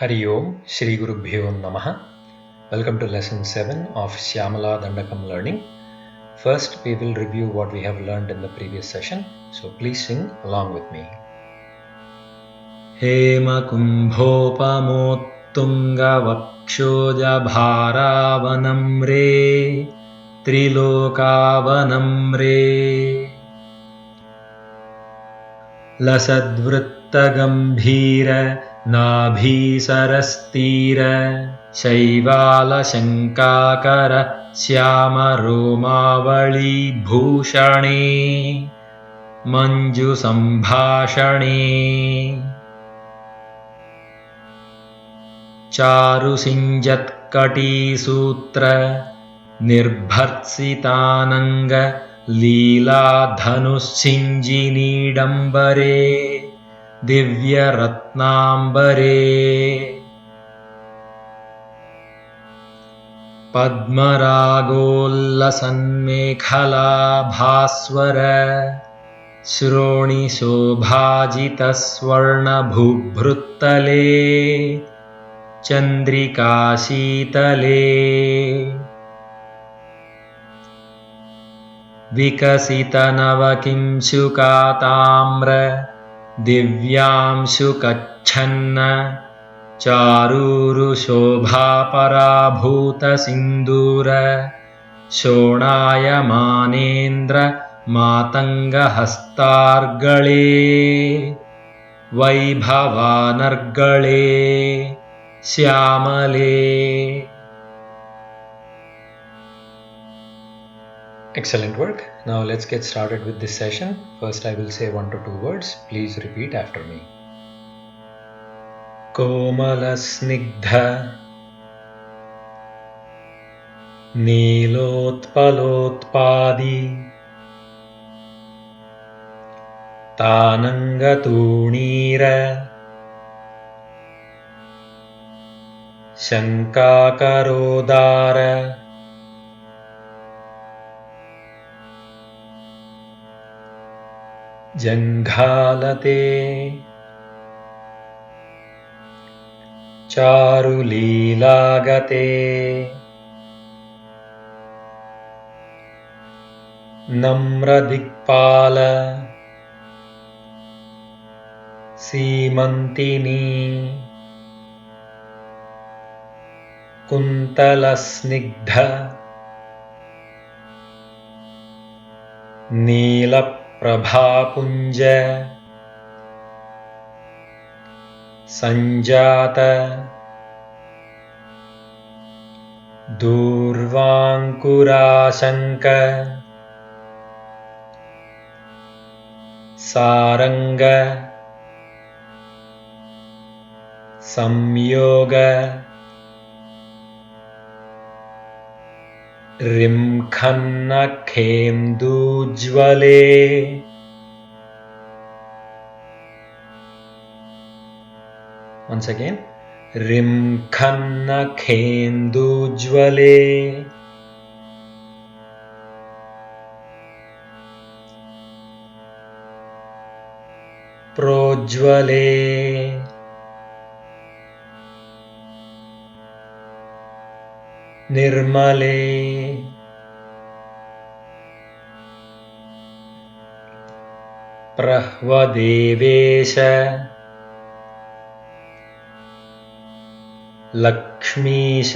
Hari Om, Shri Gurubhyo Namaha. Welcome to lesson 7 of Shyamala Dandakam learning. First, we will review what we have learned in the previous session. So please sing along with me. Hema kumbhopamottunga vakshojaBharavanamre Trilokavanamre लसद्वृत्तगम्भीर नाभीसरस्तीर शैवालशङ्काकर श्यामरोमावळी भूषणे मञ्जुसम्भाषणे चारुसिञ्जत्कटीसूत्र निर्भर्त्सितानङ्ग लीलाधनुश्चिञ्जिनीडम्बरे दिव्यरत्नाम्बरे पद्मरागोल्लसन्मेखलाभास्वर श्रोणिशोभाजितस्वर्णभूभृत्तले चन्द्रिकाशीतले विकसितनवकिंशुकाताम्र दिव्यांशुकच्छन्न चारूरुशोभापराभूतसिन्दूर शोणायमानेन्द्र मातङ्गहस्तार्गळे वैभवानर्गळे श्यामले. Excellent work. Now let's get started with this session. First I will say 1 to 2 words. Please repeat after me. कोमलस्निग्ध नीलोत्पलोत्पादी तानङ्गतूणीर शङ्काकरोदार जङ्घालते चारुलीलागते नम्रदिक्पाल Simantini कुन्तलस्निग्ध नीलप्रभापुञ्ज सञ्जात दूर्वाङ्कुराशङ्क Sarang संयोग रिंखन्नखेन्दूज्ज्वले once again रिंखन्नखेन्दूज्ज्वले प्रोज्ज्वले निर्मले प्रह्वदेवेश लक्ष्मीश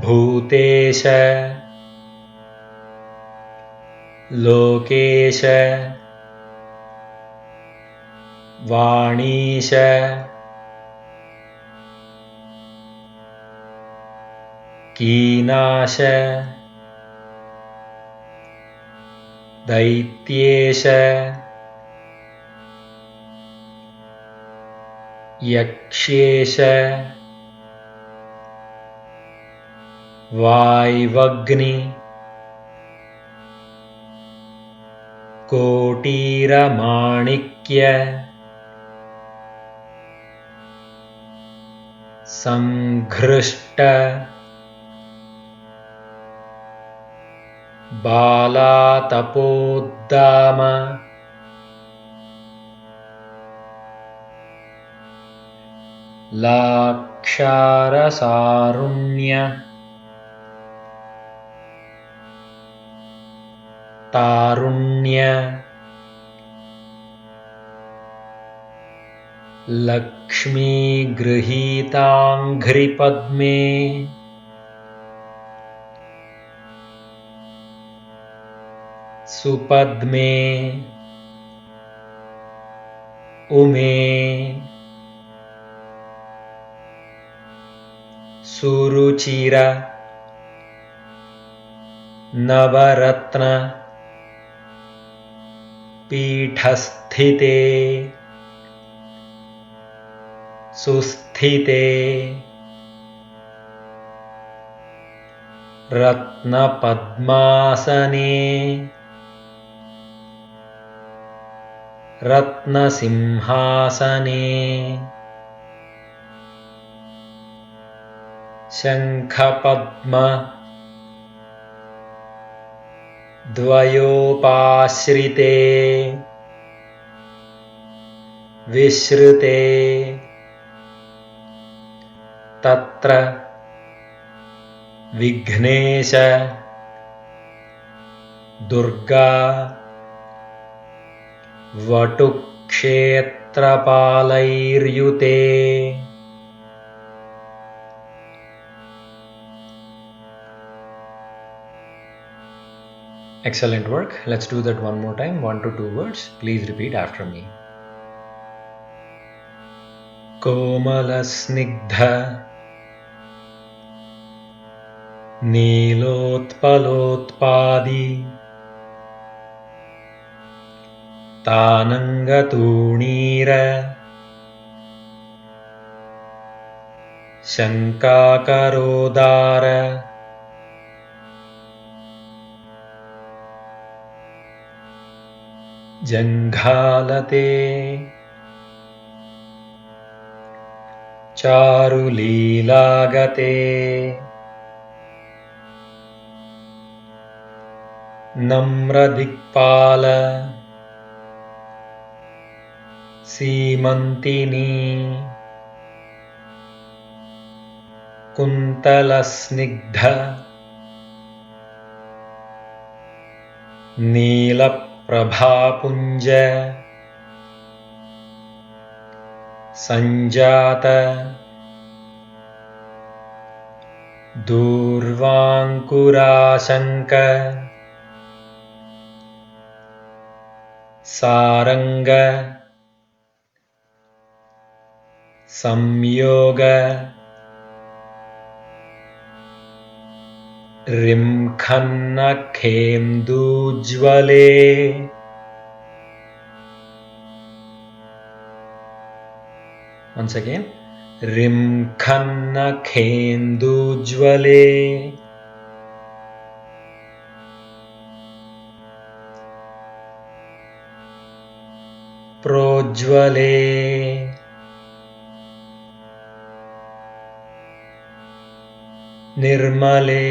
भूतेश लोकेश वाणीश कीनाश दैत्येश यक्षेश वाय्वग्नि कोटीरमाणिक्य संघृष्ट बालातपोद्दाम लाक्षारसारुण्य तारुण्य लक्ष्मीगृहीताङ्घ्रिपद्मे सुपद्मे उमे सुरुचिर नवरत्न पीठस्थिते सुस्थिते रत्नपद्मासने रत्नसिंहासने शङ्खपद्म द्वयोपाश्रिते विश्रुते तत्र Vighnesha Durga वटुक्षेत्रपालैर्युते। Excellent work. Let's do that one more time. 1 to 2 words. Please repeat after me. कोमलस्निग्ध नीलोत्पलोत्पादी तानङ्गतूणीर शङ्काकरोदार जङ्घालते चारुलीलागते नम्रदिक्पाल Simantini कुन्तलस्निग्ध नीलप्रभापुञ्ज सञ्जात दूर्वाङ्कुराशङ्क Sarang संयोग रिंखन्नखेन्दूज्ज्वले once again रिंखन्नखेन्दूज्ज्वले प्रोज्वले निर्मले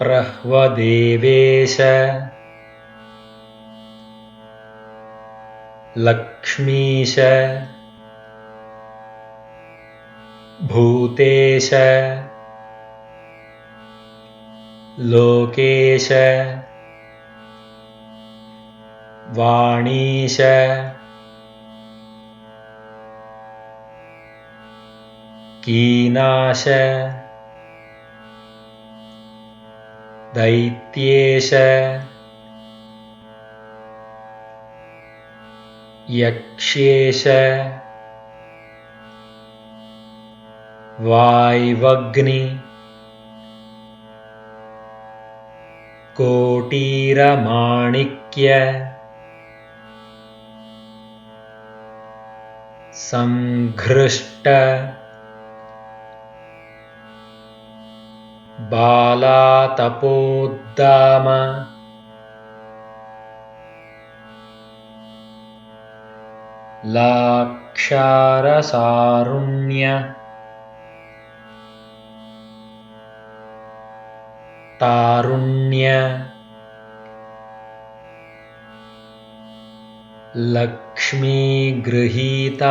प्रह्वदेवेश लक्ष्मीश भूतेश लोकेश वाणीश कीनाश दैत्येश यक्षेश वाय्वग्नि कोटीरमाणिक्य संघृष्ट बालातपोद्दाम लाक्षारसारुण्य तारुण्य लक्ष्मी गृहीताङ्घ्रिपद्मे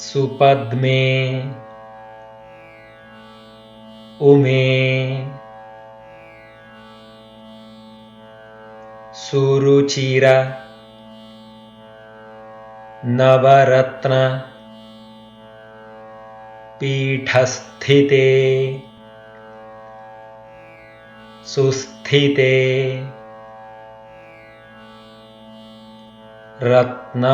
सुपद्मे उमे सुरुचिर नवरत्न पीठस्थिते सुस्थिते रत्नपद्मासने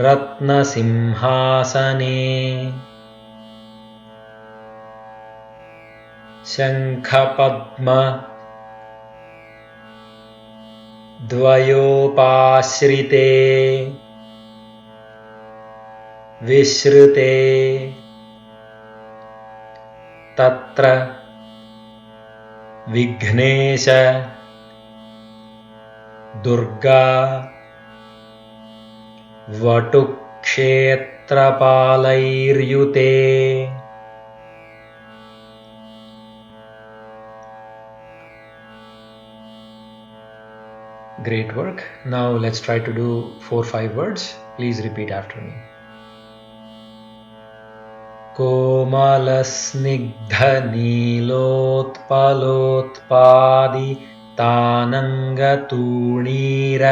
रत्नसिंहासने शङ्खपद्म द्वयोपाश्रिते विश्रुते तत्र Vighnesha Durga वटुक्षेत्रपालैर्युते Great work. Now let's try to do 4-5 words. Please repeat after me. कोमलस्निग्धनीलोत्पलोत्पादितानङ्गतूणीर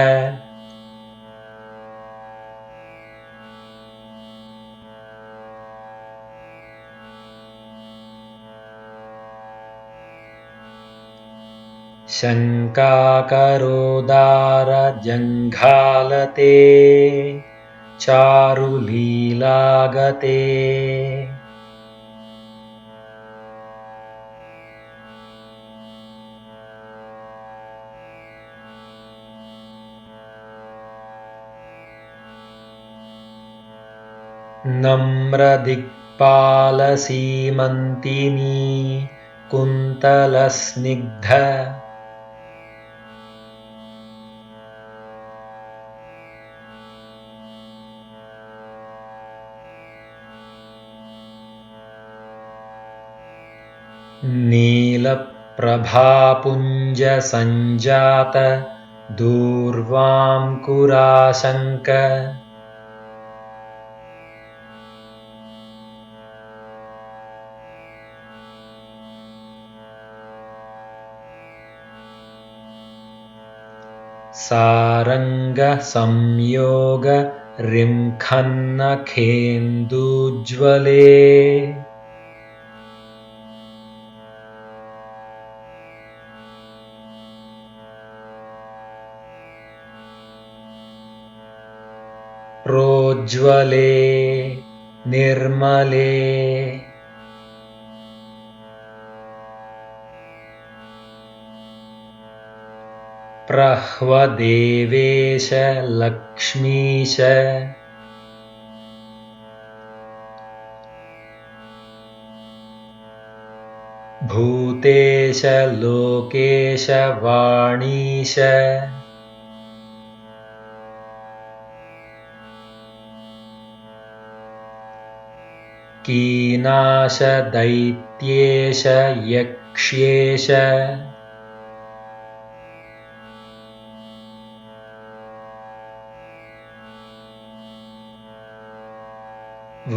शङ्काकरोदारजङ्घालते चारुलीलागते नम्रदिक्पालसीमन्तिनी कुन्तलस्निग्ध नीलप्रभापुञ्जसञ्जात दूर्वाङ्कुराशङ्क सारङ्गसंयोग रिंखन्नखेन्दुज्ज्वले प्रोज्ज्वले निर्मले प्रह्वदेवेश लक्ष्मीश भूतेश लोकेश वाणीश कीनाश दैत्येश यक्ष्येश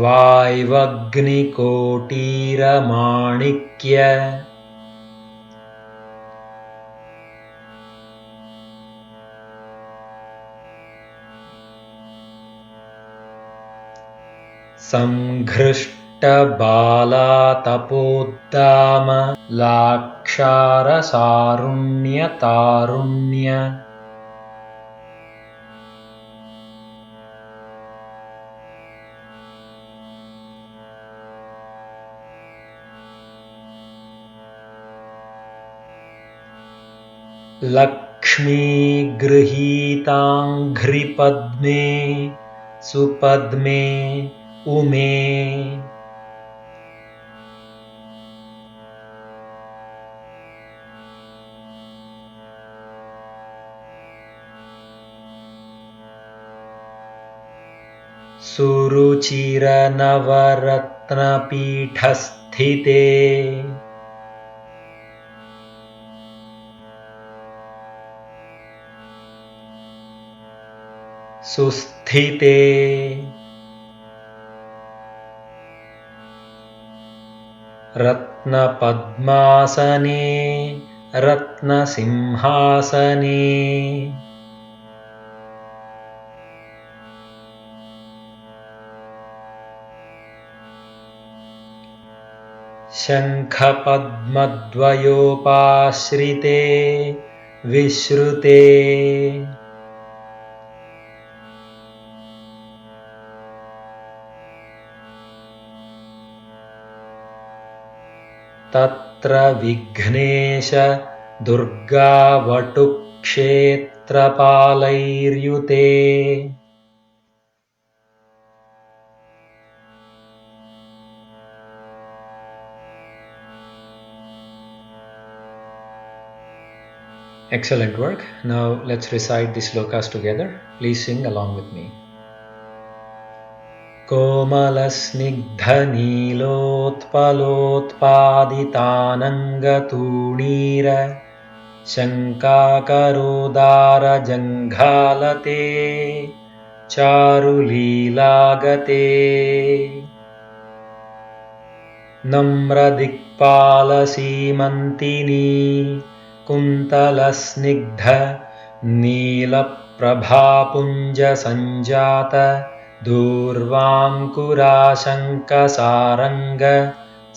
वाय्वग्निकोटीरमाणिक्य संघृष्टबालातपोद्दाम लाक्षारसारुण्यतारुण्य लक्ष्मी गृहीताङ्घ्रिपद्मे सुपद्मे उमे सुरुचिरनवरत्नपीठस्थिते सुस्थिते रत्नपद्मासने रत्नसिंहासने शङ्खपद्मद्वयोपाश्रिते विश्रुते तत्र Vighnesha दुर्गावटुक्षेत्रपालैर्युते Excellent work. Now let's recite the slokas together. Please sing along with me. कोमलस्निग्धनीलोत्पलोत्पादितानङ्गतूणीर शङ्काकरोदारजङ्घालते चारुलीलागते नम्रदिक्पालसीमन्तिनी कुन्तलस्निग्ध नीलप्रभापुञ्जसञ्जात दूर्वाङ्कुराशङ्कसारङ्ग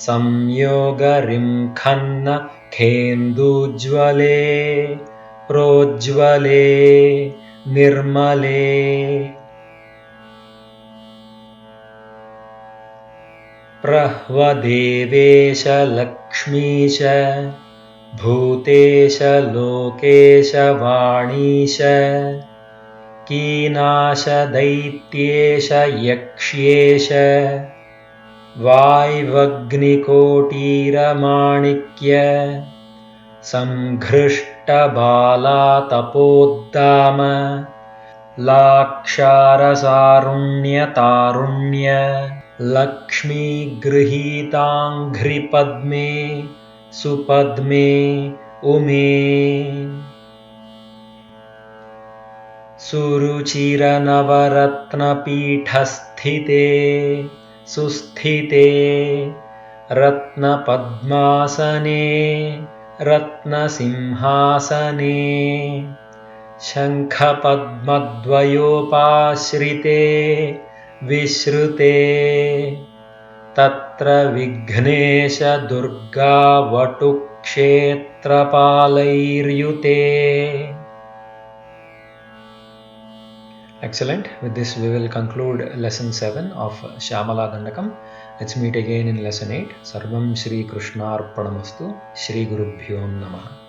संयोगरिंखन्न खेन्दूज्ज्वले प्रोज्ज्वले निर्मले प्रह्वदेवेश लक्ष्मीश भूतेश लोकेश वाणीश कीनाश दैत्येश यक्ष्येश वाय्वग्निकोटीरमाणिक्य संघृष्टबालातपोद्दाम लाक्षारसारुण्यतारुण्य लक्ष्मीगृहीताङ्घ्रिपद्मे सुपद्मे उमे सुरुचिरनवरत्नपीठस्थिते सुस्थिते रत्नपद्मासने रत्नसिंहासने शङ्खपद्मद्वयोपाश्रिते विश्रुते तत्र Vighnesha दुर्गावटुक्षेत्रपालैर्युते. Excellent. With this we will conclude lesson 7 of Shyamala Dandakam. Let's meet again in lesson 8. Sarvam Shri Krishnarpanamastu. Shri Gurubhyo Namaha.